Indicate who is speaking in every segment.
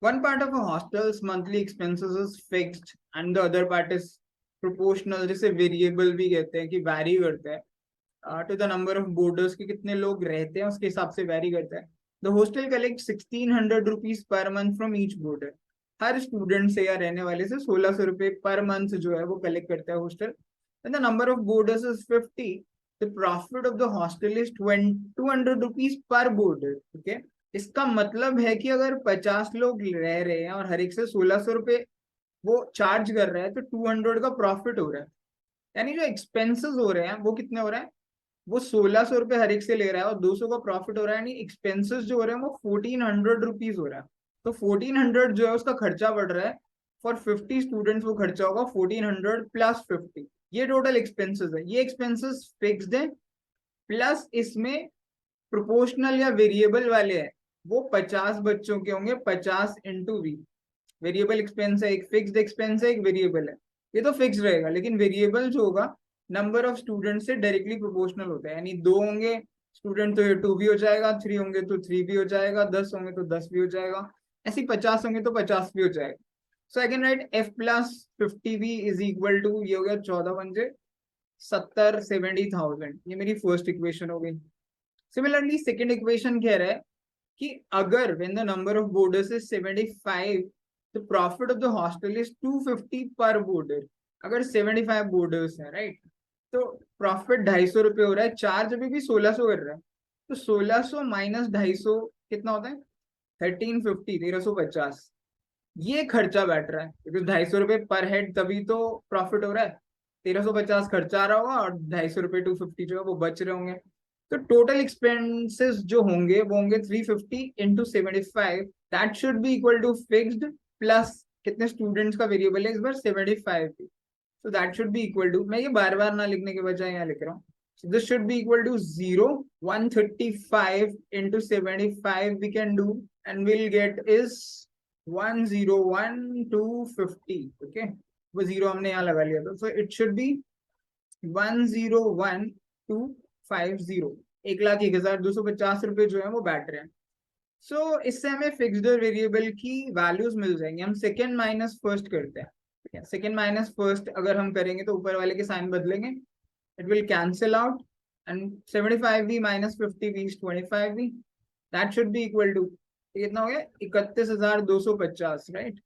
Speaker 1: One part of a hostel's monthly expenses is fixed and the other part is proportional, जिसे variable भी कहते हैं कि vary करता है to the number of boarders के कितने लोग रहते हैं उसके हिसाब से वैरी करता है. The hostel collect 1600 rupees per month from each border. Her student से या रहने वाले से 1600 रुपए पर मंथ जो है वो कलेक्ट करता है hostel. The number of boarders is 50. The profit of the hostel is 200 rupees per boarder. Okay, इसका मतलब है कि अगर 50 लोग रह रहे हैं और हर एक से 1600 रुपए वो चार्ज कर रहा है तो 200 का प्रॉफिट हो रहा है. यानी जो एक्सपेंसेस हो रहे हैं वो कितने हो रहे हैं, वो 1600 रुपए हर एक से ले रहा है और 200 का प्रॉफिट हो रहा है. यानी एक्सपेंसेस जो हो रहे हैं वो 1400 रुपीज हो रहा है. तो 1400 जो है उसका खर्चा बढ़ रहा है. फॉर 50 स्टूडेंट्स वो खर्चा होगा 1400 प्लस 50. ये टोटल एक्सपेंसेस है. ये एक्सपेंसेस फिक्स्ड है प्लस इसमें प्रोपोर्शनल या वेरिएबल वाले हैं. वो 50 बच्चों के होंगे, 50 इंटू वी. वेरिएबल एक्सपेंस है, एक फिक्स्ड एक्सपेंस है, एक वेरिएबल है. ये तो फिक्स रहेगा, लेकिन वेरिएबल जो होगा नंबर ऑफ स्टूडेंट से डायरेक्टली प्रोपोर्शनल होता है. यानी 2 होंगे स्टूडेंट तो ये 2 भी हो जाएगा, 3 होंगे तो 3 भी हो जाएगा, 10 होंगे तो 10 भी हो जाएगा, ऐसे 50 होंगे तो 50 भी हो जाएगा. So I can write F plus 50 is equal to, ये हो गया 14 पंजे 70, 70,000. ये मेरी फर्स्ट इक्वेशन हो गई. सिमिलरली सेकेंड इक्वेशन कह रहा है कि अगर when the number of boarders is 75, the profit of the hostel is 250 per boarder. अगर 75 बोर्डर्स हैं, राइट, तो प्रॉफिट 250 रुपये हो रहा है. चार्ज अभी भी 1600 कर रहा है. तो 1600 माइनस 250 कितना होता है, 1350, 1350. ये खर्चा बैठ रहा है क्योंकि 250 रुपये पर हेड, तभी तो प्रॉफिट हो रहा है. 1350 खर्चा आ रहा होगा और 250 रुपये 250 जो है वो बच रहे होंगे. तो टोटल एक्सपेंसेस जो होंगे वो होंगे 350 into 75. That should be equal to fixed plus कितने स्टूडेंट्स का वेरिएबल है इस बार 75. तो that should be equal to, मैं ये बार बार ना लिखने के बजाय यहाँ लिख रहा हूँ. So this should be equal to 0. 135 into 75 we can do and we'll get is 101,250. Okay, वो जीरो हमने यहाँ लगा लिया था. So it should be 101,250. 1,01,250 रुपए जो है वो बैठ रहे हैं. सो इससे हमें फिक्स्ड और वेरिएबल की वैल्यूज मिल जाएंगे. हम सेकेंड माइनस फर्स्ट करते हैं. सेकेंड माइनस फर्स्ट अगर हम करेंगे तो ऊपर वाले के साइन बदलेंगे, it will cancel out and 75v minus 50v is 25v. That should be equal to कितना हो गया, 31,250, राइट.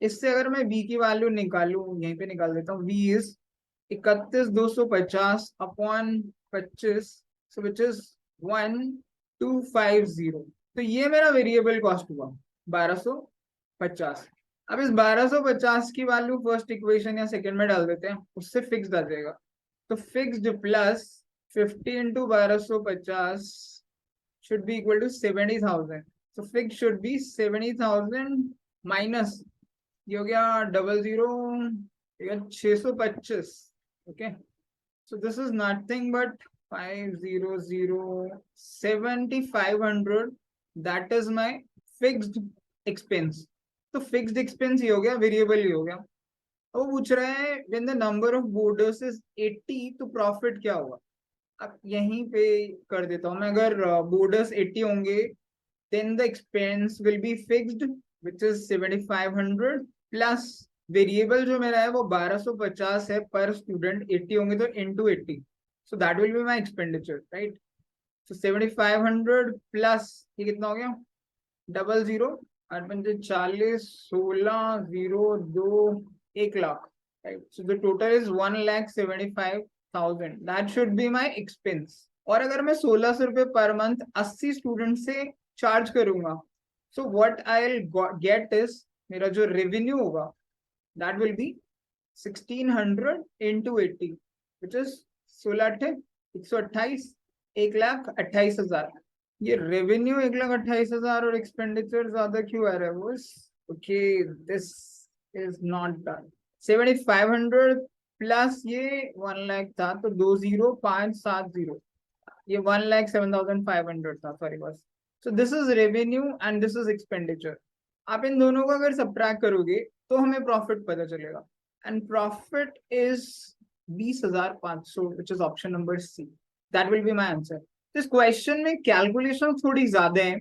Speaker 1: इससे अगर मैं v की वैल्यू निकालू, यहीं पे निकाल देता हूँ. v is 31,250 upon 25, so which is 1,250. तो ये मेरा वेरिएबल कॉस्ट हुआ 1250. अब इस 1250 की वैल्यू फर्स्ट इक्वेशन या सेकंड में डाल देते हैं, उससे फिक्स्ड आ जाएगा. तो fixed plus 50 into 1250 should be equal to 70,000. so fixed should be 70,000 minus ये हो गया 00, 625. okay, so this is nothing but 500, 7,500. that is my fixed expense. तो फिक्स्ड एक्सपेंस ही हो गया, वेरिएबल ही हो गया. वो पूछ रहा है when the number of boarders is 80 तो प्रॉफिट क्या होगा. अब यहीं पे कर देता हूँ मैं. अगर बोर्डर्स 80 होंगे then the expense will be fixed which is 7,500 plus variable जो मेरा है वो 1250 है पर स्टूडेंट. 80 होंगे तो into 80, so that will be my expenditure, right. So 7,500 plus ये कितना हो गया 00, 40, 16, 0, 2, 1,00,000, right. So the total is 1,75,000. That should be my expense. और अगर मैं 1600 रुपये पर मंथ 80 स्टूडेंट से चार्ज करूंगा, so what I'll get is मेरा जो रेवेन्यू होगा that will be 1600 into 80 which is 16 128, 1,28,000. ये रेवेन्यू 1,28,000 और एक्सपेंडिचर ज्यादा क्यों आ रहा है boss. Okay, this is not done. 7,500 plus ये 1,00,000 था तो 20570, ये 1,07,500 था, sorry boss. So this is revenue and this is expenditure. आप इन दोनों को अगर सब्ट्रैक्ट करोगे तो हमें प्रॉफिट पता चलेगा and profit is 20,500 which is option number C. That will be my answer. इस क्वेश्चन में कैलकुलेशन थोड़ी ज्यादा है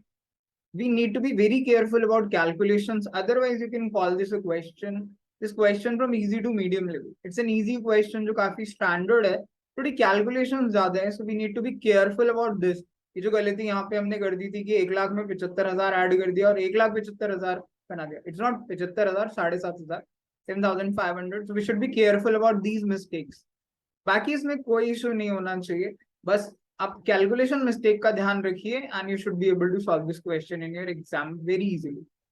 Speaker 1: we need to be very careful about calculations. Otherwise, you can call this a question. This question from easy to medium level. It's an easy question जो काफी standard है. थोड़ी calculations ज्यादा है. So we need to be careful about this. ये जो गलती यहाँ पे हमने कर दी थी कि 1 लाख में 75,000 ऐड कर दिया और 1,75,000 बना दिया. It's not 75,000, 7,500, 7,500. So we should be careful about these mistakes. बाकी इसमें कोई इशू नहीं होना चाहिए. बस आप कैलकुलेशन मिस्टेक का ध्यान रखिए and you should be able to solve this question in your exam very easily.